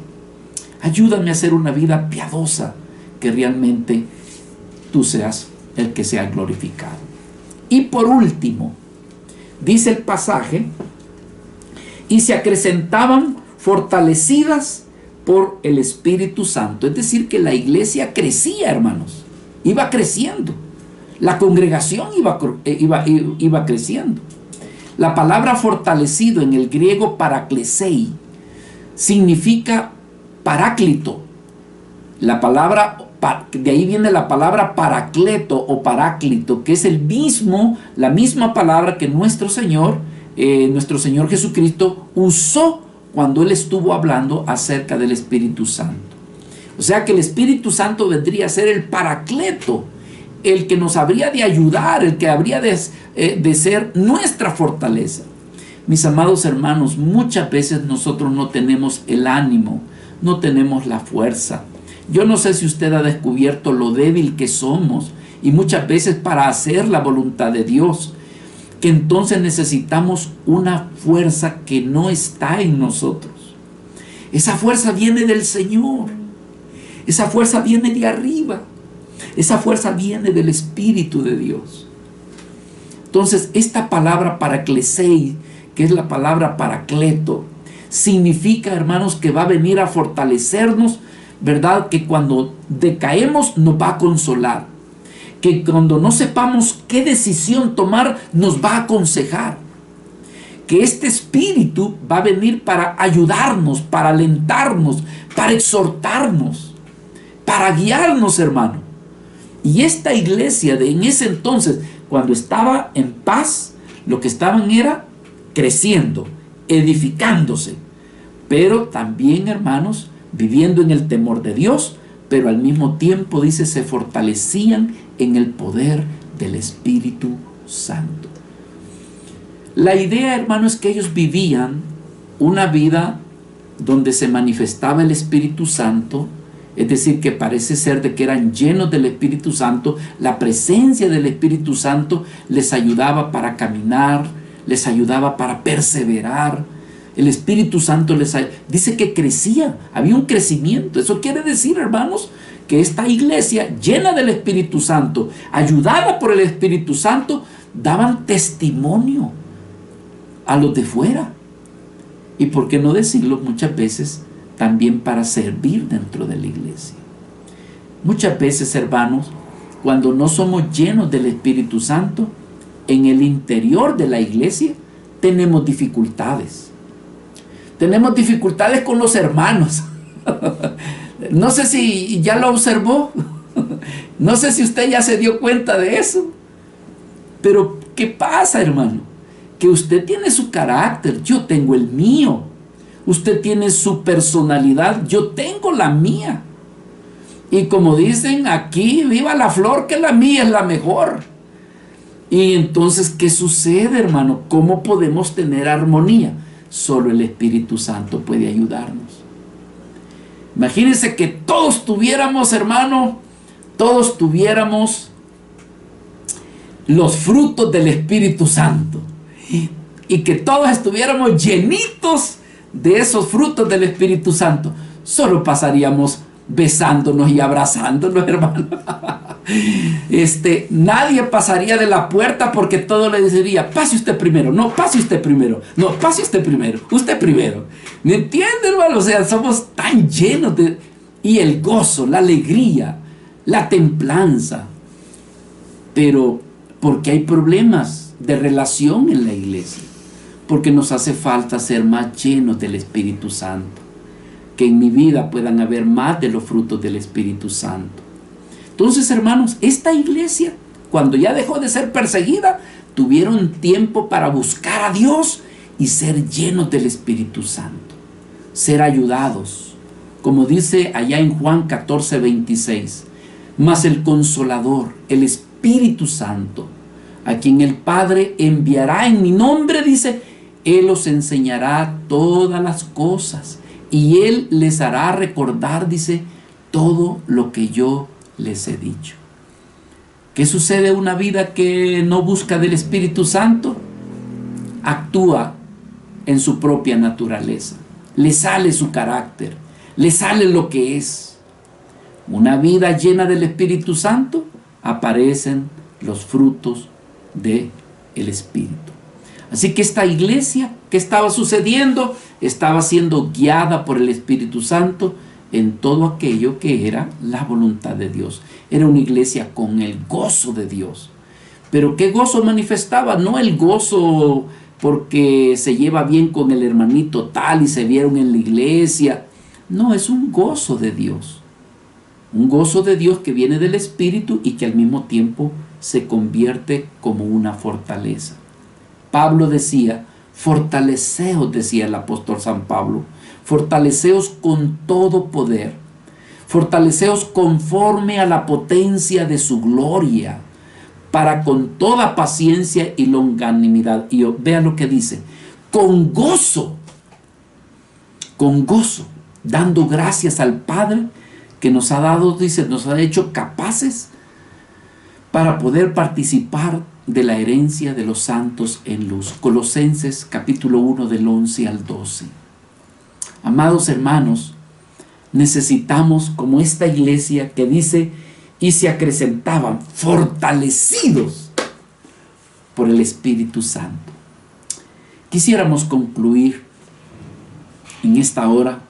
ayúdame a hacer una vida piadosa, que realmente tú seas el que sea glorificado. Y por último, dice el pasaje, y se acrecentaban fortalecidas por el Espíritu Santo. Es decir, que la iglesia crecía, hermanos, iba creciendo, la congregación iba creciendo. La palabra fortalecido en el griego paraklesei significa paráclito. De ahí viene la palabra paracleto o paráclito, que es la misma palabra que nuestro Señor Jesucristo usó cuando Él estuvo hablando acerca del Espíritu Santo. O sea que el Espíritu Santo vendría a ser el paracleto, el que nos habría de ayudar, el que habría de ser nuestra fortaleza. Mis amados hermanos, muchas veces nosotros no tenemos el ánimo, no tenemos la fuerza. Yo no sé si usted ha descubierto lo débil que somos, y muchas veces para hacer la voluntad de Dios, que entonces necesitamos una fuerza que no está en nosotros. Esa fuerza viene del Señor, esa fuerza viene de arriba. Esa fuerza viene del Espíritu de Dios. Entonces, esta palabra paraklesei, que es la palabra paracleto, significa, hermanos, que va a venir a fortalecernos, ¿verdad? Que cuando decaemos nos va a consolar. Que cuando no sepamos qué decisión tomar, nos va a aconsejar. Que este Espíritu va a venir para ayudarnos, para alentarnos, para exhortarnos, para guiarnos, hermano. Y esta iglesia en ese entonces, cuando estaba en paz, lo que estaban era creciendo, edificándose, pero también, hermanos, viviendo en el temor de Dios, pero al mismo tiempo, dice, se fortalecían en el poder del Espíritu Santo. La idea, hermanos, es que ellos vivían una vida donde se manifestaba el Espíritu Santo. Es decir, que parece ser de que eran llenos del Espíritu Santo. La presencia del Espíritu Santo les ayudaba para caminar, les ayudaba para perseverar. El Espíritu Santo dice que crecía, había un crecimiento. Eso quiere decir, hermanos, que esta iglesia llena del Espíritu Santo, ayudada por el Espíritu Santo, daban testimonio a los de fuera. Y por qué no decirlo, muchas veces también para servir dentro de la iglesia. Muchas veces, hermanos, cuando no somos llenos del Espíritu Santo, en el interior de la iglesia tenemos dificultades. Tenemos dificultades con los hermanos. No sé si ya lo observó. No sé si usted ya se dio cuenta de eso. Pero, ¿qué pasa, hermano? Que usted tiene su carácter, yo tengo el mío. Usted tiene su personalidad, yo tengo la mía. Y como dicen aquí, viva la flor, que la mía es la mejor. Y entonces, ¿qué sucede, hermano? ¿Cómo podemos tener armonía? Solo el Espíritu Santo puede ayudarnos. Imagínense que todos tuviéramos, hermano, todos tuviéramos los frutos del Espíritu Santo. Y que todos estuviéramos llenitos de esos frutos del Espíritu Santo. Solo pasaríamos besándonos y abrazándonos, hermano. Nadie pasaría de la puerta porque todo le diría: pase usted primero, no, pase usted primero, no, pase usted primero, usted primero. ¿Me entiende, hermano? O sea, somos tan llenos de... Y el gozo, la alegría, la templanza. Pero, ¿por qué hay problemas de relación en la iglesia? Porque nos hace falta ser más llenos del Espíritu Santo. Que en mi vida puedan haber más de los frutos del Espíritu Santo. Entonces, hermanos, esta iglesia, cuando ya dejó de ser perseguida, tuvieron tiempo para buscar a Dios y ser llenos del Espíritu Santo. Ser ayudados. Como dice allá en Juan 14:26. Mas el Consolador, el Espíritu Santo, a quien el Padre enviará en mi nombre, dice, Él os enseñará todas las cosas. Y Él les hará recordar, dice, todo lo que yo les he dicho. ¿Qué sucede en una vida que no busca del Espíritu Santo? Actúa en su propia naturaleza. Le sale su carácter. Le sale lo que es. Una vida llena del Espíritu Santo, aparecen los frutos del Espíritu. Así que esta iglesia, ¿qué estaba sucediendo? Estaba siendo guiada por el Espíritu Santo en todo aquello que era la voluntad de Dios. Era una iglesia con el gozo de Dios. Pero ¿qué gozo manifestaba? No el gozo porque se lleva bien con el hermanito tal y se vieron en la iglesia. No, es un gozo de Dios. Un gozo de Dios que viene del Espíritu y que al mismo tiempo se convierte como una fortaleza. Pablo decía, fortaleceos, decía el apóstol San Pablo, fortaleceos con todo poder, fortaleceos conforme a la potencia de su gloria, para con toda paciencia y longanimidad. Y vea lo que dice, con gozo, dando gracias al Padre que nos ha dado, dice, nos ha hecho capaces para poder participar de la herencia de los santos en luz. Colosenses capítulo 1 del 11 al 12. Amados hermanos, necesitamos como esta iglesia que dice, y se acrecentaban fortalecidos por el Espíritu Santo. Quisiéramos concluir en esta hora.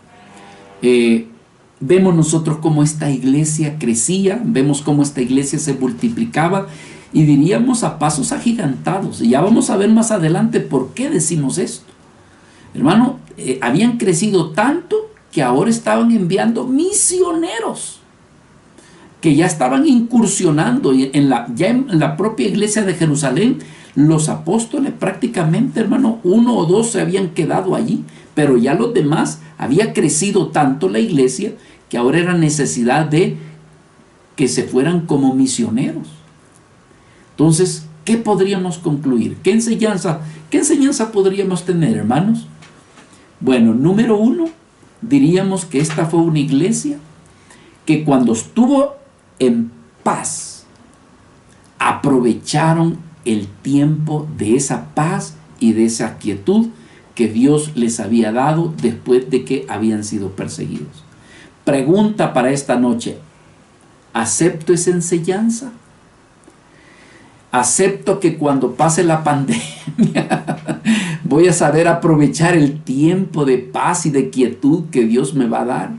Vemos nosotros cómo esta iglesia crecía, vemos cómo esta iglesia se multiplicaba y diríamos a pasos agigantados. Y ya vamos a ver más adelante por qué decimos esto. Hermano, habían crecido tanto que ahora estaban enviando misioneros que ya estaban incursionando ya en la propia iglesia de Jerusalén. Los apóstoles prácticamente, hermano, 1 o 2 se habían quedado allí, pero ya los demás, había crecido tanto la iglesia que ahora era necesidad de que se fueran como misioneros. Entonces, ¿qué podríamos concluir? ¿Qué enseñanza podríamos tener, hermanos? Bueno, número 1, diríamos que esta fue una iglesia que cuando estuvo en paz, aprovecharon el tiempo de esa paz y de esa quietud que Dios les había dado después de que habían sido perseguidos. Pregunta para esta noche: ¿acepto esa enseñanza? ¿Acepto que cuando pase la pandemia voy a saber aprovechar el tiempo de paz y de quietud que Dios me va a dar?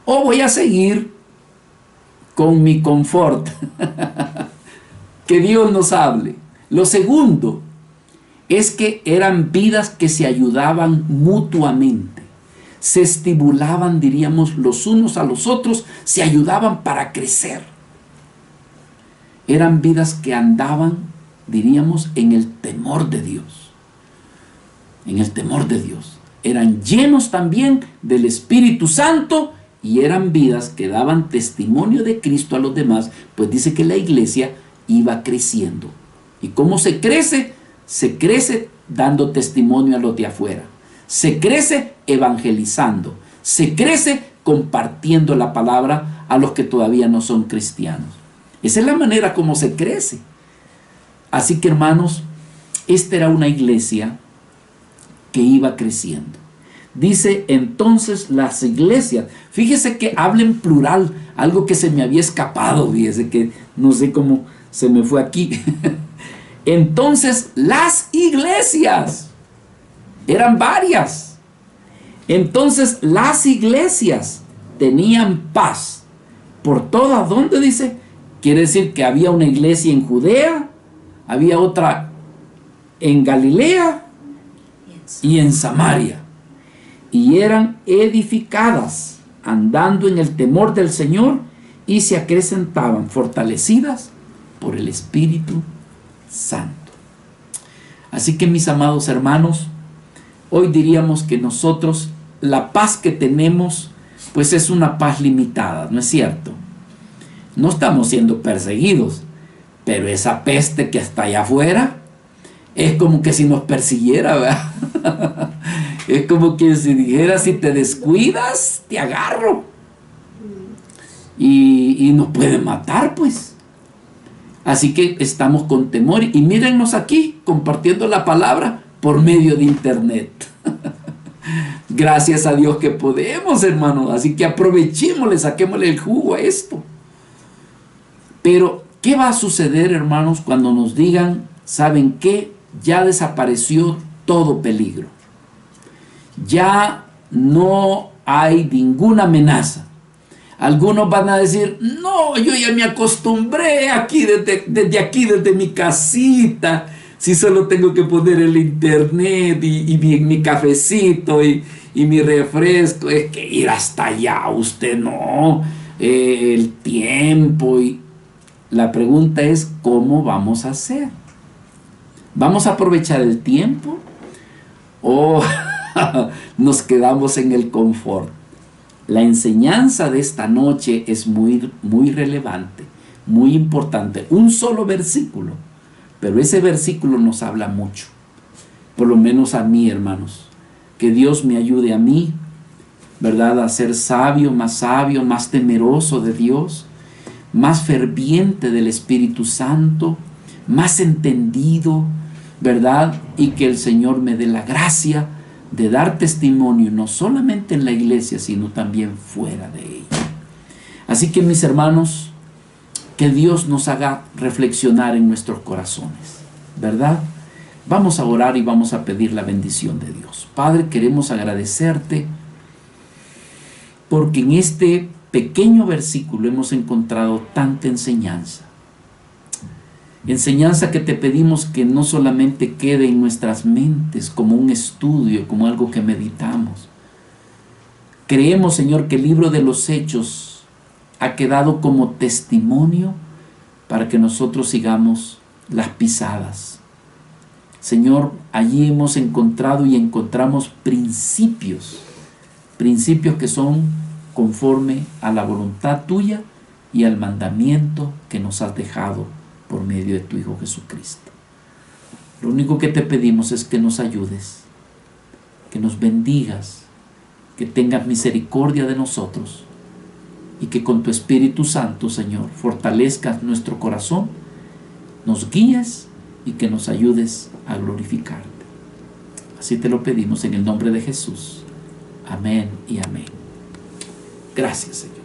¿O voy a seguir con mi confort? Que Dios nos hable. Lo segundo, es que eran vidas que se ayudaban mutuamente, se estimulaban, diríamos, los unos a los otros, se ayudaban para crecer. Eran vidas que andaban, diríamos, en el temor de Dios. En el temor de Dios. Eran llenos también del Espíritu Santo y eran vidas que daban testimonio de Cristo a los demás, pues dice que la iglesia iba creciendo. ¿Y cómo se crece? Se crece dando testimonio a los de afuera. Se crece evangelizando. Se crece compartiendo la palabra a los que todavía no son cristianos. Esa es la manera como se crece. Así que, hermanos, esta era una iglesia que iba creciendo. Dice entonces las iglesias. Fíjese que habla en plural, algo que se me había escapado. Fíjese que no sé cómo se me fue aquí. Entonces las iglesias, eran varias. Entonces las iglesias tenían paz por todas. ¿Dónde dice? Quiere decir que había una iglesia en Judea, había otra en Galilea y en Samaria. Y eran edificadas, andando en el temor del Señor, y se acrecentaban, fortalecidas por el Espíritu Santo. Así que, mis amados hermanos, hoy diríamos que nosotros, la paz que tenemos, pues es una paz limitada, ¿no es cierto? No estamos siendo perseguidos, pero esa peste que está allá afuera es como que si nos persiguiera, ¿verdad? Es como que si dijera, si te descuidas, te agarro. Y nos puede matar, pues. Así que estamos con temor. Y mírennos aquí, compartiendo la palabra por medio de internet. Gracias a Dios que podemos, hermanos. Así que aprovechémosle, saquémosle el jugo a esto. Pero, ¿qué va a suceder, hermanos, cuando nos digan, ¿saben qué? Ya desapareció todo peligro. Ya no hay ninguna amenaza. Algunos van a decir, no, yo ya me acostumbré aquí desde mi casita. Si solo tengo que poner el internet y mi cafecito y mi refresco, es que ir hasta allá, usted no. El tiempo y... La pregunta es, ¿cómo vamos a hacer? ¿Vamos a aprovechar el tiempo? ¿O nos quedamos en el confort? La enseñanza de esta noche es muy, muy relevante, muy importante. Un solo versículo, pero ese versículo nos habla mucho. Por lo menos a mí, hermanos. Que Dios me ayude a mí, ¿verdad? A ser sabio, más temeroso de Dios, más ferviente del Espíritu Santo, más entendido, ¿verdad? Y que el Señor me dé la gracia de dar testimonio, no solamente en la iglesia, sino también fuera de ella. Así que, mis hermanos, que Dios nos haga reflexionar en nuestros corazones, ¿verdad? Vamos a orar y vamos a pedir la bendición de Dios. Padre, queremos agradecerte porque en este pequeño versículo hemos encontrado tanta enseñanza. Enseñanza que te pedimos que no solamente quede en nuestras mentes como un estudio, como algo que meditamos. Creemos, Señor, que el libro de los Hechos ha quedado como testimonio para que nosotros sigamos las pisadas. Señor, allí hemos encontrado y encontramos principios que son conforme a la voluntad tuya y al mandamiento que nos has dejado por medio de tu Hijo Jesucristo. Lo único que te pedimos es que nos ayudes, que nos bendigas, que tengas misericordia de nosotros y que con tu Espíritu Santo, Señor, fortalezcas nuestro corazón, nos guíes y que nos ayudes a glorificarte. Así te lo pedimos en el nombre de Jesús. Amén y amén. Gracias, Señor.